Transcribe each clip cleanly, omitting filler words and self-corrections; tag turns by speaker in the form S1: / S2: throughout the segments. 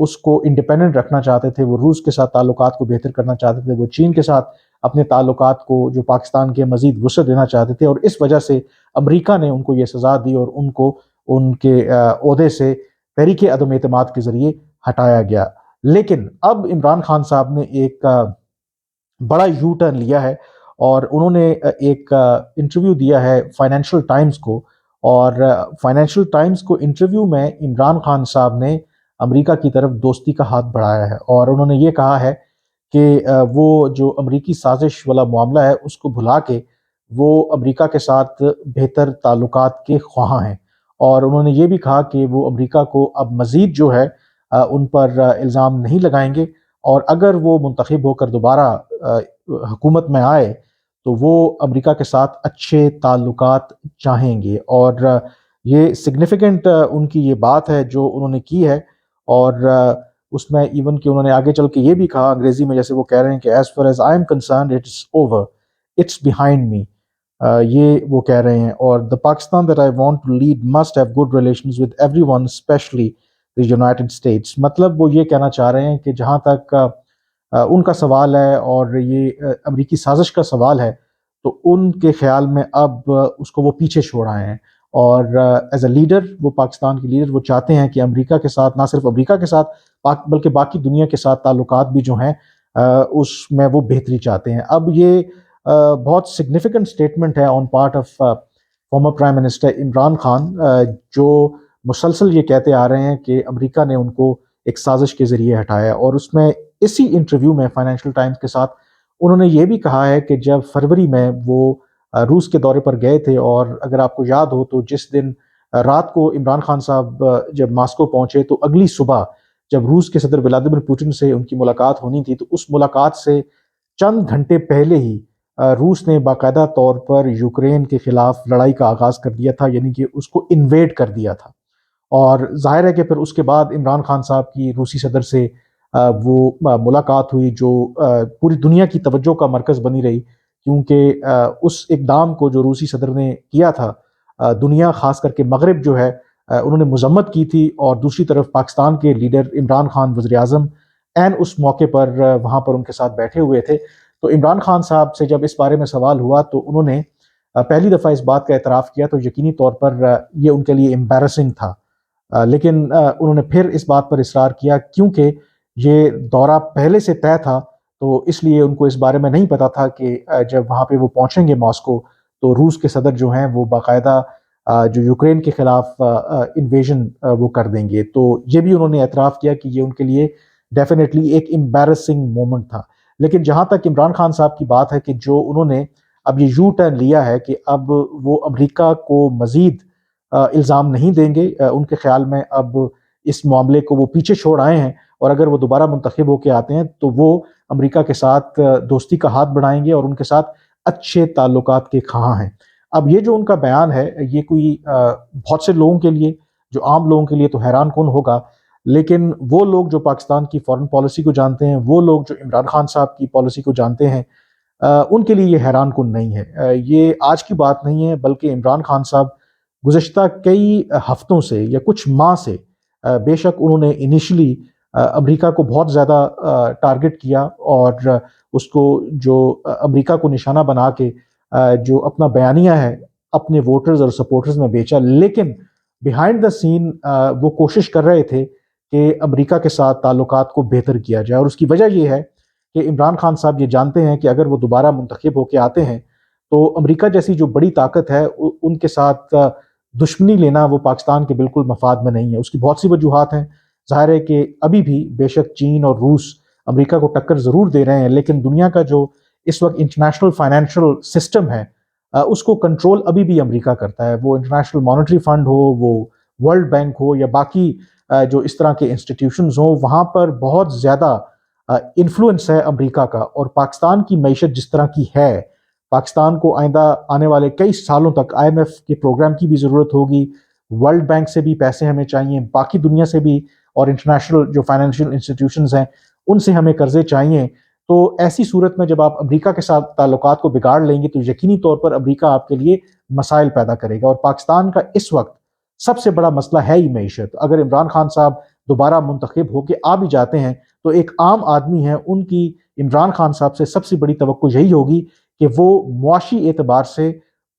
S1: اس کو انڈیپینڈنٹ رکھنا چاہتے تھے، وہ روس کے ساتھ تعلقات کو بہتر کرنا چاہتے تھے، وہ چین کے ساتھ اپنے تعلقات کو جو پاکستان کے مزید وسعت دینا چاہتے تھے، اور اس وجہ سے امریکہ نے ان کو یہ سزا دی اور ان کو ان کے عہدے سے تحریک عدم اعتماد کے ذریعے ہٹایا گیا۔ لیکن اب عمران خان صاحب نے ایک بڑا یو ٹرن لیا ہے، اور انہوں نے ایک انٹرویو دیا ہے فائنینشل ٹائمز کو، اور فائنینشل ٹائمز کو انٹرویو میں عمران خان صاحب نے امریکہ کی طرف دوستی کا ہاتھ بڑھایا ہے، اور انہوں نے یہ کہا ہے کہ وہ جو امریکی سازش والا معاملہ ہے اس کو بھلا کے وہ امریکہ کے ساتھ بہتر تعلقات کے خواہاں ہیں، اور انہوں نے یہ بھی کہا کہ وہ امریکہ کو اب مزید جو ہے ان پر الزام نہیں لگائیں گے، اور اگر وہ منتخب ہو کر دوبارہ حکومت میں آئے تو وہ امریکہ کے ساتھ اچھے تعلقات چاہیں گے۔ اور یہ سگنیفیکنٹ ان کی یہ بات ہے جو انہوں نے کی ہے، اور اس میں ایون کہ انہوں نے آگے چل کے یہ بھی کہا انگریزی میں، جیسے وہ کہہ رہے ہیں کہ as far as I am concerned it's over, it's behind me, یہ وہ کہہ رہے ہیں۔ اور the Pakistan that I want to lead must have good relations with everyone, especially the United States۔ مطلب وہ یہ کہنا چاہ رہے ہیں کہ جہاں تک ان کا سوال ہے اور یہ امریکی سازش کا سوال ہے، تو ان کے خیال میں اب اس کو وہ پیچھے چھوڑ آئے ہیں، اور ایز اے لیڈر، وہ پاکستان کے لیڈر، وہ چاہتے ہیں کہ امریکہ کے ساتھ، نہ صرف امریکہ کے ساتھ بلکہ باقی دنیا کے ساتھ تعلقات بھی جو ہیں اس میں وہ بہتری چاہتے ہیں۔ اب یہ بہت سگنیفیکنٹ سٹیٹمنٹ ہے on part of former prime minister Imran Khan, جو مسلسل یہ کہتے آ رہے ہیں کہ امریکہ نے ان کو ایک سازش کے ذریعے ہٹایا، اور اس میں اسی انٹرویو میں فائنینشل ٹائمز کے ساتھ انہوں نے یہ بھی کہا ہے کہ جب فروری میں وہ روس کے دورے پر گئے تھے، اور اگر آپ کو یاد ہو تو جس دن رات کو عمران خان صاحب جب ماسکو پہنچے تو اگلی صبح جب روس کے صدر ولادیمیر پوٹن سے ان کی ملاقات ہونی تھی، تو اس ملاقات سے چند گھنٹے پہلے ہی روس نے باقاعدہ طور پر یوکرین کے خلاف لڑائی کا آغاز کر دیا تھا، یعنی کہ اس کو انویڈ کر دیا تھا۔ اور ظاہر ہے کہ پھر اس کے بعد عمران خان صاحب کی روسی صدر سے وہ ملاقات ہوئی جو پوری دنیا کی توجہ کا مرکز بنی رہی، کیونکہ اس اقدام کو جو روسی صدر نے کیا تھا، دنیا خاص کر کے مغرب جو ہے انہوں نے مذمت کی تھی، اور دوسری طرف پاکستان کے لیڈر عمران خان وزیر اعظم اس موقع پر وہاں پر ان کے ساتھ بیٹھے ہوئے تھے۔ تو عمران خان صاحب سے جب اس بارے میں سوال ہوا تو انہوں نے پہلی دفعہ اس بات کا اعتراف کیا، تو یقینی طور پر یہ ان کے لیے امبیرسنگ تھا، لیکن انہوں نے پھر اس بات پر اصرار کیا کیونکہ یہ دورہ پہلے سے طے تھا، تو اس لیے ان کو اس بارے میں نہیں پتا تھا کہ جب وہاں پہ وہ پہنچیں گے ماسکو تو روس کے صدر جو ہیں وہ باقاعدہ جو یوکرین کے خلاف انویژن وہ کر دیں گے۔ تو یہ بھی انہوں نے اعتراف کیا کہ یہ ان کے لیے ڈیفینیٹلی ایک امبیرسنگ مومنٹ تھا۔ لیکن جہاں تک عمران خان صاحب کی بات ہے کہ جو انہوں نے اب یہ یو ٹرن لیا ہے کہ اب وہ امریکہ کو مزید الزام نہیں دیں گے، ان کے خیال میں اب اس معاملے کو وہ پیچھے چھوڑ آئے ہیں، اور اگر وہ دوبارہ منتخب ہو کے آتے ہیں تو وہ امریکہ کے ساتھ دوستی کا ہاتھ بڑھائیں گے اور ان کے ساتھ اچھے تعلقات کے خواہاں ہیں۔ اب یہ جو ان کا بیان ہے، یہ کوئی بہت سے لوگوں کے لیے، جو عام لوگوں کے لیے تو حیران کن ہوگا، لیکن وہ لوگ جو پاکستان کی فارن پالیسی کو جانتے ہیں، وہ لوگ جو عمران خان صاحب کی پالیسی کو جانتے ہیں، ان کے لیے یہ حیران کن نہیں ہے۔ یہ آج کی بات نہیں ہے، بلکہ عمران خان صاحب گزشتہ کئی ہفتوں سے یا کچھ ماہ سے بے شک انہوں نے انیشلی امریکہ کو بہت زیادہ ٹارگٹ کیا، اور اس کو جو امریکہ کو نشانہ بنا کے جو اپنا بیانیہ ہے اپنے ووٹرز اور سپورٹرز میں بیچا، لیکن بیہائنڈ دا سین وہ کوشش کر رہے تھے کہ امریکہ کے ساتھ تعلقات کو بہتر کیا جائے۔ اور اس کی وجہ یہ ہے کہ عمران خان صاحب یہ جانتے ہیں کہ اگر وہ دوبارہ منتخب ہو کے آتے ہیں تو امریکہ جیسی جو بڑی طاقت ہے ان کے ساتھ دشمنی لینا وہ پاکستان کے بالکل مفاد میں نہیں ہے۔ اس کی بہت سی وجوہات ہیں، ظاہر ہے کہ ابھی بھی بے شک چین اور روس امریکہ کو ٹکر ضرور دے رہے ہیں، لیکن دنیا کا جو اس وقت انٹرنیشنل فائنینشل سسٹم ہے اس کو کنٹرول ابھی بھی امریکہ کرتا ہے، وہ انٹرنیشنل مانیٹری فنڈ ہو، وہ ورلڈ بینک ہو، یا باقی جو اس طرح کے انسٹیٹیوشنز ہوں، وہاں پر بہت زیادہ انفلوئنس ہے امریکہ کا۔ اور پاکستان کی معیشت جس طرح کی ہے، پاکستان کو آئندہ آنے والے کئی سالوں تک آئی ایم ایف کے پروگرام کی بھی ضرورت ہوگی، ورلڈ بینک سے بھی پیسے ہمیں چاہیے، باقی دنیا سے بھی، اور انٹرنیشنل جو فائنینشیل انسٹیٹیوشنز ہیں ان سے ہمیں قرضے چاہیے۔ تو ایسی صورت میں جب آپ امریکہ کے ساتھ تعلقات کو بگاڑ لیں گے تو یقینی طور پر امریکہ آپ کے لیے مسائل پیدا کرے گا، اور پاکستان کا اس وقت سب سے بڑا مسئلہ ہے ہی معیشت۔ اگر عمران خان صاحب دوبارہ منتخب ہو کے آ بھی جاتے ہیں تو ایک عام آدمی ہے، ان کی عمران خان صاحب سے سب سے بڑی توقع یہی ہوگی کہ وہ معاشی اعتبار سے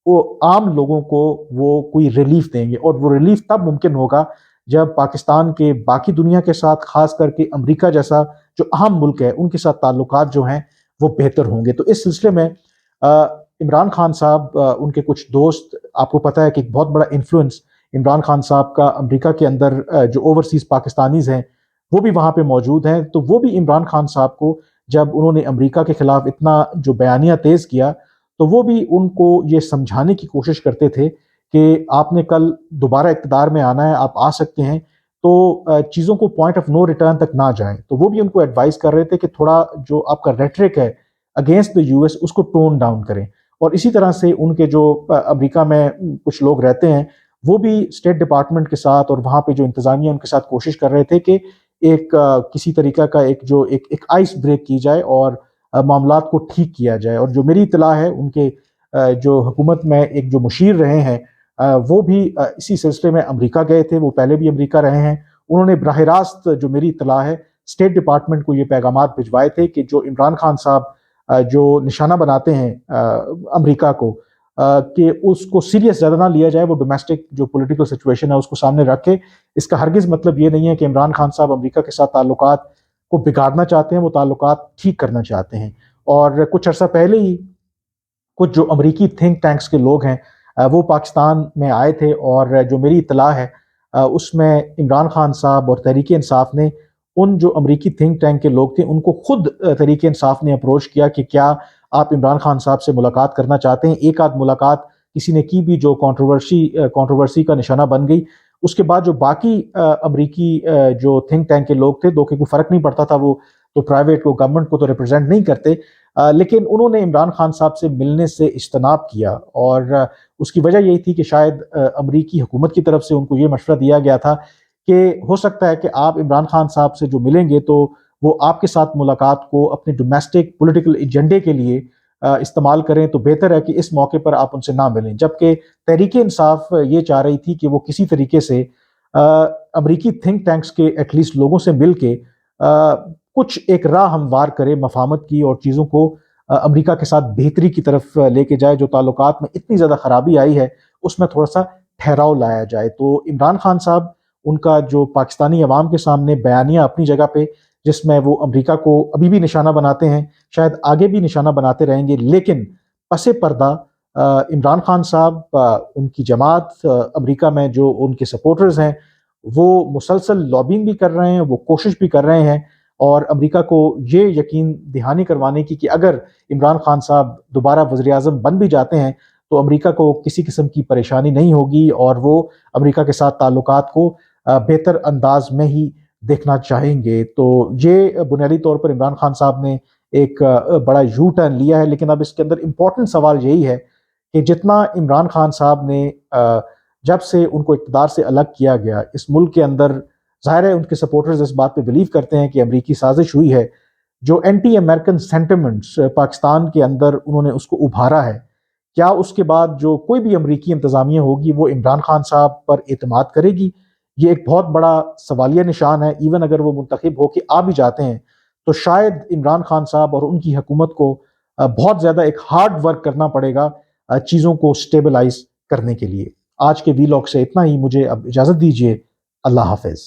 S1: وہ عام لوگوں کو وہ کوئی ریلیف دیں گے، اور وہ ریلیف تب ممکن ہوگا جب پاکستان کے باقی دنیا کے ساتھ، خاص کر کے امریکہ جیسا جو اہم ملک ہے، ان کے ساتھ تعلقات جو ہیں وہ بہتر ہوں گے۔ تو اس سلسلے میں عمران خان صاحب، ان کے کچھ دوست، آپ کو پتہ ہے کہ ایک بہت بڑا انفلوئنس عمران خان صاحب کا امریکہ کے اندر جو اوورسیز پاکستانیز ہیں وہ بھی وہاں پہ موجود ہیں، تو وہ بھی عمران خان صاحب کو جب انہوں نے امریکہ کے خلاف اتنا جو بیانیہ تیز کیا تو وہ بھی ان کو یہ سمجھانے کی کوشش کرتے تھے کہ آپ نے کل دوبارہ اقتدار میں آنا ہے، آپ آ سکتے ہیں، تو چیزوں کو پوائنٹ آف نو ریٹرن تک نہ جائیں۔ تو وہ بھی ان کو ایڈوائز کر رہے تھے کہ تھوڑا جو آپ کا ریٹرک ہے اگینسٹ دا یو ایس اس کو ٹون ڈاؤن کریں۔ اور اسی طرح سے ان کے جو امریکہ میں کچھ لوگ رہتے ہیں وہ بھی اسٹیٹ ڈپارٹمنٹ کے ساتھ اور وہاں پہ جو انتظامیہ ان کے ساتھ کوشش کر رہے تھے کہ ایک کسی طریقہ کا ایک آئس بریک کی جائے اور معاملات کو ٹھیک کیا جائے۔ اور جو میری اطلاع ہے ان کے جو حکومت میں ایک جو مشیر رہے ہیں وہ بھی اسی سلسلے میں امریکہ گئے تھے، وہ پہلے بھی امریکہ رہے ہیں، انہوں نے براہ راست جو میری اطلاع ہے اسٹیٹ ڈپارٹمنٹ کو یہ پیغامات بھجوائے تھے کہ جو عمران خان صاحب جو نشانہ بناتے ہیں امریکہ کو کہ اس کو سیریس زیادہ نہ لیا جائے، وہ ڈومیسٹک جو پولیٹیکل سچویشن ہے اس کو سامنے رکھ کے، اس کا ہرگز مطلب یہ نہیں ہے کہ عمران خان صاحب امریکہ کے ساتھ تعلقات کو بگاڑنا چاہتے ہیں، وہ تعلقات ٹھیک کرنا چاہتے ہیں۔ اور کچھ عرصہ پہلے ہی کچھ جو امریکی تھنک ٹینکس کے لوگ ہیں وہ پاکستان میں آئے تھے، اور جو میری اطلاع ہے اس میں عمران خان صاحب اور تحریک انصاف نے ان جو امریکی تھنک ٹینک کے لوگ تھے ان کو خود تحریک انصاف نے اپروچ کیا کہ کیا آپ عمران خان صاحب سے ملاقات کرنا چاہتے ہیں۔ ایک آدھ ملاقات کسی نے کی بھی جو کنٹروورسی کا نشانہ بن گئی۔ اس کے بعد جو باقی امریکی جو تھنک ٹینک کے لوگ تھے، دو کہ کوئی فرق نہیں پڑتا تھا، وہ تو پرائیویٹ کو گورنمنٹ کو تو ریپرزینٹ نہیں کرتے، لیکن انہوں نے عمران خان صاحب سے ملنے سے اجتناب کیا، اور اس کی وجہ یہی تھی کہ شاید امریکی حکومت کی طرف سے ان کو یہ مشورہ دیا گیا تھا کہ ہو سکتا ہے کہ آپ عمران خان صاحب سے جو ملیں گے تو وہ آپ کے ساتھ ملاقات کو اپنے ڈومیسٹک پولیٹیکل ایجنڈے کے لیے استعمال کریں، تو بہتر ہے کہ اس موقع پر آپ ان سے نہ ملیں۔ جبکہ تحریک انصاف یہ چاہ رہی تھی کہ وہ کسی طریقے سے امریکی تھنک ٹینکس کے ایٹ لیسٹ لوگوں سے مل کے کچھ ایک راہ ہموار کرے مفاہمت کی، اور چیزوں کو امریکہ کے ساتھ بہتری کی طرف لے کے جائے۔ جو تعلقات میں اتنی زیادہ خرابی آئی ہے اس میں تھوڑا سا ٹھہراؤ لایا جائے۔ تو عمران خان صاحب، ان کا جو پاکستانی عوام کے سامنے بیانیہ اپنی جگہ پہ، جس میں وہ امریکہ کو ابھی بھی نشانہ بناتے ہیں، شاید آگے بھی نشانہ بناتے رہیں گے، لیکن پس پردہ عمران خان صاحب، ان کی جماعت امریکہ میں جو ان کے سپورٹرز ہیں وہ مسلسل لابنگ بھی کر رہے ہیں، وہ کوشش بھی کر رہے ہیں، اور امریکہ کو یہ یقین دہانی کروانے کی کہ اگر عمران خان صاحب دوبارہ وزیر اعظم بن بھی جاتے ہیں تو امریکہ کو کسی قسم کی پریشانی نہیں ہوگی، اور وہ امریکہ کے ساتھ تعلقات کو بہتر انداز میں ہی دیکھنا چاہیں گے۔ تو یہ بنیادی طور پر عمران خان صاحب نے ایک بڑا یو ٹرن لیا ہے، لیکن اب اس کے اندر امپورٹنٹ سوال یہی ہے کہ جتنا عمران خان صاحب نے جب سے ان کو اقتدار سے الگ کیا گیا اس ملک کے اندر، ظاہر ہے ان کے سپورٹرز اس بات پہ بلیو کرتے ہیں کہ امریکی سازش ہوئی ہے، جو اینٹی امریکن سینٹیمنٹس پاکستان کے اندر انہوں نے اس کو ابھارا ہے، کیا اس کے بعد جو کوئی بھی امریکی انتظامیہ ہوگی وہ عمران خان صاحب پر اعتماد کرے گی؟ یہ ایک بہت بڑا سوالیہ نشان ہے۔ ایون اگر وہ منتخب ہو کے آ بھی جاتے ہیں تو شاید عمران خان صاحب اور ان کی حکومت کو بہت زیادہ ایک ہارڈ ورک کرنا پڑے گا چیزوں کو سٹیبلائز کرنے کے لیے۔ آج کے وی لاگ سے اتنا ہی، مجھے اب اجازت دیجیے، اللہ حافظ۔